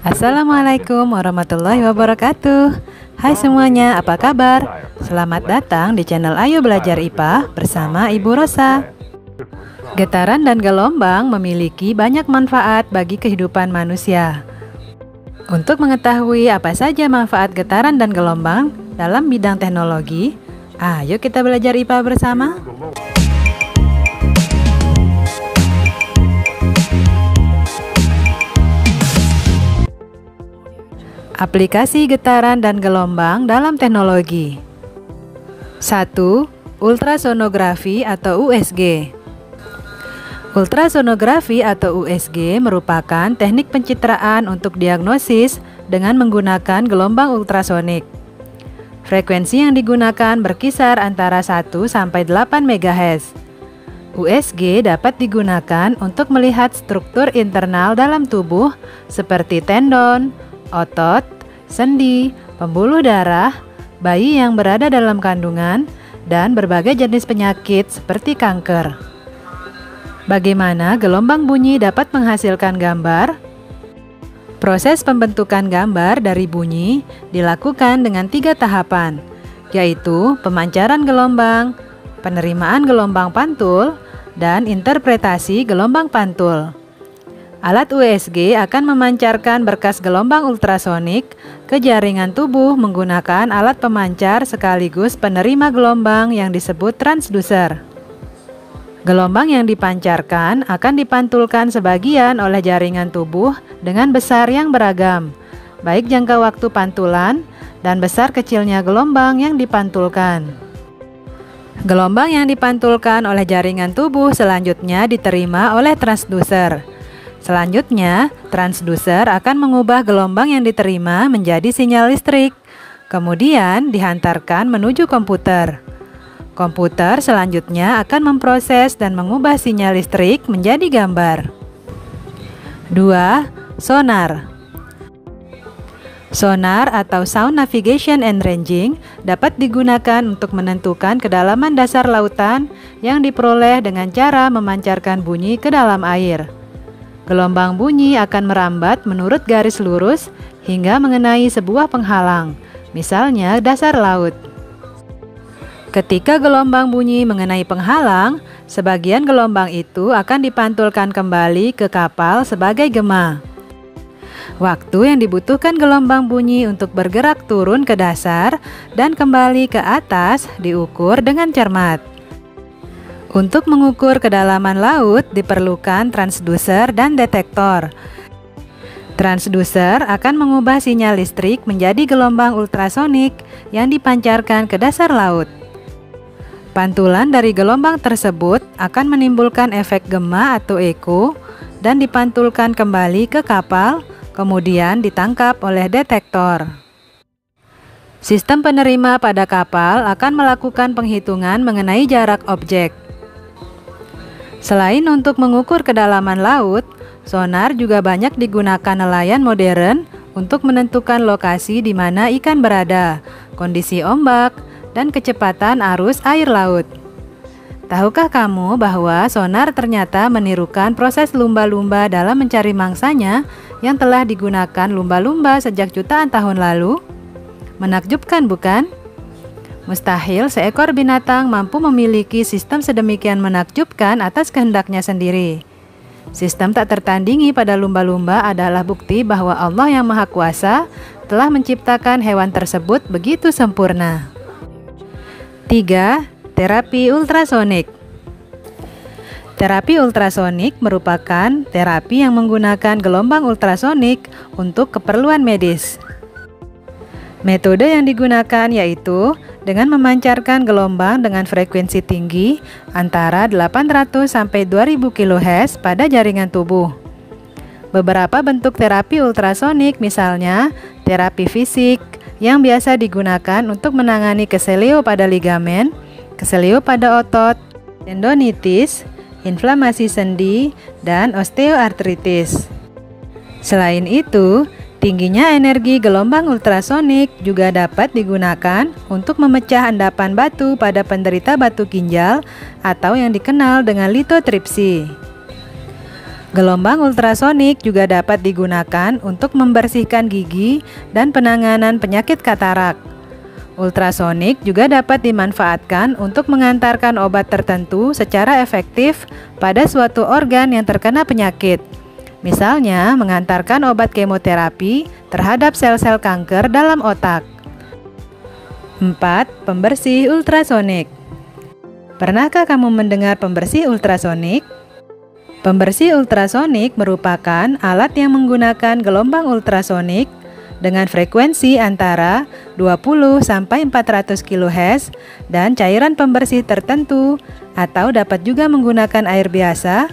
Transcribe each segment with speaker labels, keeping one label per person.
Speaker 1: Assalamualaikum warahmatullahi wabarakatuh. Hai semuanya, apa kabar? Selamat datang di channel Ayo Belajar IPA bersama Ibu Rosa. Getaran dan gelombang memiliki banyak manfaat bagi kehidupan manusia. Untuk mengetahui apa saja manfaat getaran dan gelombang dalam bidang teknologi, ayo kita belajar IPA bersama. Aplikasi getaran dan gelombang dalam teknologi. 1. Ultrasonografi atau USG. Ultrasonografi atau USG merupakan teknik pencitraan untuk diagnosis dengan menggunakan gelombang ultrasonik. Frekuensi yang digunakan berkisar antara 1 sampai 8 MHz. USG dapat digunakan untuk melihat struktur internal dalam tubuh seperti tendon, otot, sendi, pembuluh darah, bayi yang berada dalam kandungan, dan berbagai jenis penyakit seperti kanker. Bagaimana gelombang bunyi dapat menghasilkan gambar? Proses pembentukan gambar dari bunyi dilakukan dengan 3 tahapan, yaitu pemancaran gelombang, penerimaan gelombang pantul, dan interpretasi gelombang pantul. Alat USG akan memancarkan berkas gelombang ultrasonik ke jaringan tubuh menggunakan alat pemancar sekaligus penerima gelombang yang disebut transducer. Gelombang yang dipancarkan akan dipantulkan sebagian oleh jaringan tubuh dengan besar yang beragam, baik jangka waktu pantulan dan besar kecilnya gelombang yang dipantulkan. Gelombang yang dipantulkan oleh jaringan tubuh selanjutnya diterima oleh transducer. Selanjutnya, transducer akan mengubah gelombang yang diterima menjadi sinyal listrik, kemudian dihantarkan menuju komputer. Komputer selanjutnya akan memproses dan mengubah sinyal listrik menjadi gambar. 2. Sonar. Sonar atau Sound Navigation and Ranging dapat digunakan untuk menentukan kedalaman dasar lautan yang diperoleh dengan cara memancarkan bunyi ke dalam air. Gelombang bunyi akan merambat menurut garis lurus hingga mengenai sebuah penghalang, misalnya dasar laut. Ketika gelombang bunyi mengenai penghalang, sebagian gelombang itu akan dipantulkan kembali ke kapal sebagai gema. Waktu yang dibutuhkan gelombang bunyi untuk bergerak turun ke dasar dan kembali ke atas diukur dengan cermat. Untuk mengukur kedalaman laut diperlukan transducer dan detektor. Transducer akan mengubah sinyal listrik menjadi gelombang ultrasonik yang dipancarkan ke dasar laut. Pantulan dari gelombang tersebut akan menimbulkan efek gema atau eko dan dipantulkan kembali ke kapal, kemudian ditangkap oleh detektor. Sistem penerima pada kapal akan melakukan penghitungan mengenai jarak objek. Selain untuk mengukur kedalaman laut, sonar juga banyak digunakan nelayan modern untuk menentukan lokasi di mana ikan berada, kondisi ombak, dan kecepatan arus air laut. Tahukah kamu bahwa sonar ternyata menirukan proses lumba-lumba dalam mencari mangsanya yang telah digunakan lumba-lumba sejak jutaan tahun lalu? Menakjubkan, bukan? Mustahil seekor binatang mampu memiliki sistem sedemikian menakjubkan atas kehendaknya sendiri. Sistem tak tertandingi pada lumba-lumba adalah bukti bahwa Allah yang Maha Kuasa telah menciptakan hewan tersebut begitu sempurna. 3. Terapi ultrasonik. Terapi ultrasonik merupakan terapi yang menggunakan gelombang ultrasonik untuk keperluan medis. Metode yang digunakan yaitu dengan memancarkan gelombang dengan frekuensi tinggi antara 800 sampai 2000 kHz pada jaringan tubuh. Beberapa bentuk terapi ultrasonik misalnya terapi fisik yang biasa digunakan untuk menangani keselio pada ligamen, keselio pada otot, tendonitis, inflamasi sendi, dan osteoartritis. Selain itu, tingginya energi gelombang ultrasonik juga dapat digunakan untuk memecah endapan batu pada penderita batu ginjal atau yang dikenal dengan litotripsi. Gelombang ultrasonik juga dapat digunakan untuk membersihkan gigi dan penanganan penyakit katarak. Ultrasonik juga dapat dimanfaatkan untuk mengantarkan obat tertentu secara efektif pada suatu organ yang terkena penyakit. Misalnya, mengantarkan obat kemoterapi terhadap sel-sel kanker dalam otak. 4. Pembersih ultrasonik. Pernahkah kamu mendengar pembersih ultrasonik? Pembersih ultrasonik merupakan alat yang menggunakan gelombang ultrasonik dengan frekuensi antara 20-400 kHz dan cairan pembersih tertentu, atau dapat juga menggunakan air biasa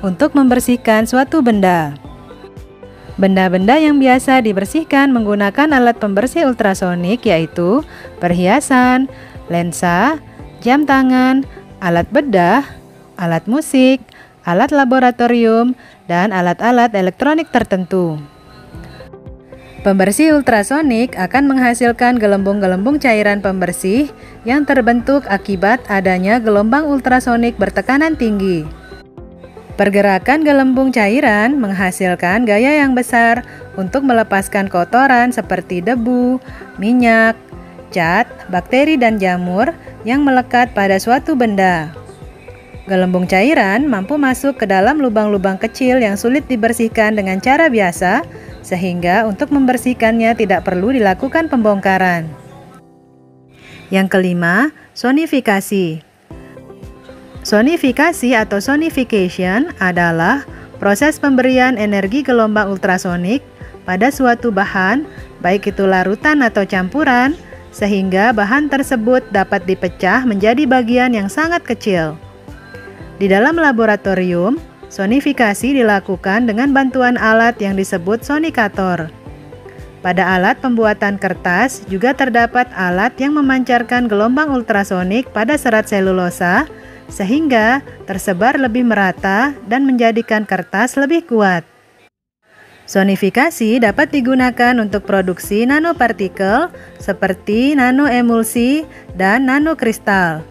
Speaker 1: untuk membersihkan suatu benda. Benda-benda yang biasa dibersihkan menggunakan alat pembersih ultrasonik yaitu perhiasan, lensa, jam tangan, alat bedah, alat musik, alat laboratorium, dan alat-alat elektronik tertentu. Pembersih ultrasonik akan menghasilkan gelembung-gelembung cairan pembersih yang terbentuk akibat adanya gelombang ultrasonik bertekanan tinggi. Pergerakan gelembung cairan menghasilkan gaya yang besar untuk melepaskan kotoran seperti debu, minyak, cat, bakteri, dan jamur yang melekat pada suatu benda. Gelembung cairan mampu masuk ke dalam lubang-lubang kecil yang sulit dibersihkan dengan cara biasa, sehingga untuk membersihkannya tidak perlu dilakukan pembongkaran. Yang kelima, sonifikasi. Sonifikasi atau sonification adalah proses pemberian energi gelombang ultrasonik pada suatu bahan, baik itu larutan atau campuran, sehingga bahan tersebut dapat dipecah menjadi bagian yang sangat kecil. Di dalam laboratorium, sonifikasi dilakukan dengan bantuan alat yang disebut sonikator. Pada alat pembuatan kertas juga terdapat alat yang memancarkan gelombang ultrasonik pada serat selulosa sehingga tersebar lebih merata dan menjadikan kertas lebih kuat. Sonifikasi dapat digunakan untuk produksi nanopartikel seperti nanoemulsi dan nanokristal.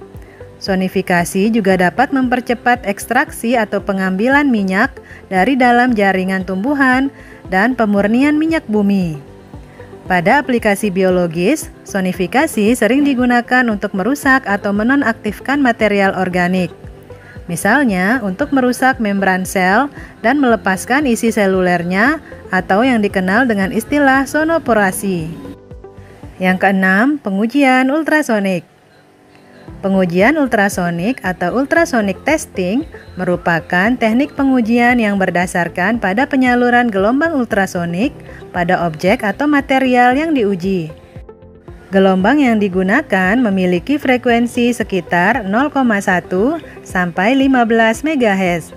Speaker 1: Sonifikasi juga dapat mempercepat ekstraksi atau pengambilan minyak dari dalam jaringan tumbuhan dan pemurnian minyak bumi. Pada aplikasi biologis, sonifikasi sering digunakan untuk merusak atau menonaktifkan material organik. Misalnya, untuk merusak membran sel dan melepaskan isi selulernya atau yang dikenal dengan istilah sonoporasi. Yang keenam, pengujian ultrasonik. Pengujian ultrasonik atau ultrasonic testing merupakan teknik pengujian yang berdasarkan pada penyaluran gelombang ultrasonik pada objek atau material yang diuji. Gelombang yang digunakan memiliki frekuensi sekitar 0,1 sampai 15 MHz.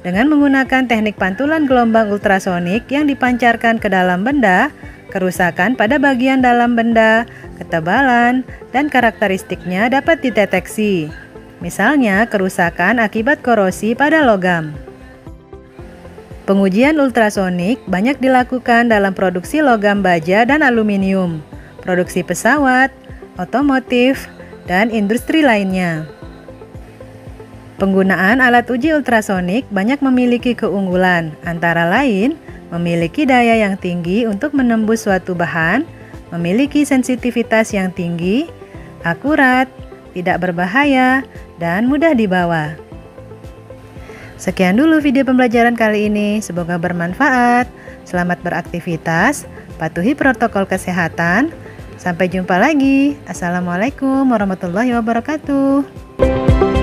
Speaker 1: Dengan menggunakan teknik pantulan gelombang ultrasonik yang dipancarkan ke dalam benda, kerusakan pada bagian dalam benda, ketebalan, dan karakteristiknya dapat dideteksi. Misalnya, kerusakan akibat korosi pada logam. Pengujian ultrasonik banyak dilakukan dalam produksi logam baja dan aluminium, produksi pesawat, otomotif, dan industri lainnya. Penggunaan alat uji ultrasonik banyak memiliki keunggulan, antara lain memiliki daya yang tinggi untuk menembus suatu bahan, memiliki sensitivitas yang tinggi, akurat, tidak berbahaya, dan mudah dibawa. Sekian dulu video pembelajaran kali ini, semoga bermanfaat. Selamat beraktivitas, patuhi protokol kesehatan. Sampai jumpa lagi. Assalamualaikum warahmatullahi wabarakatuh.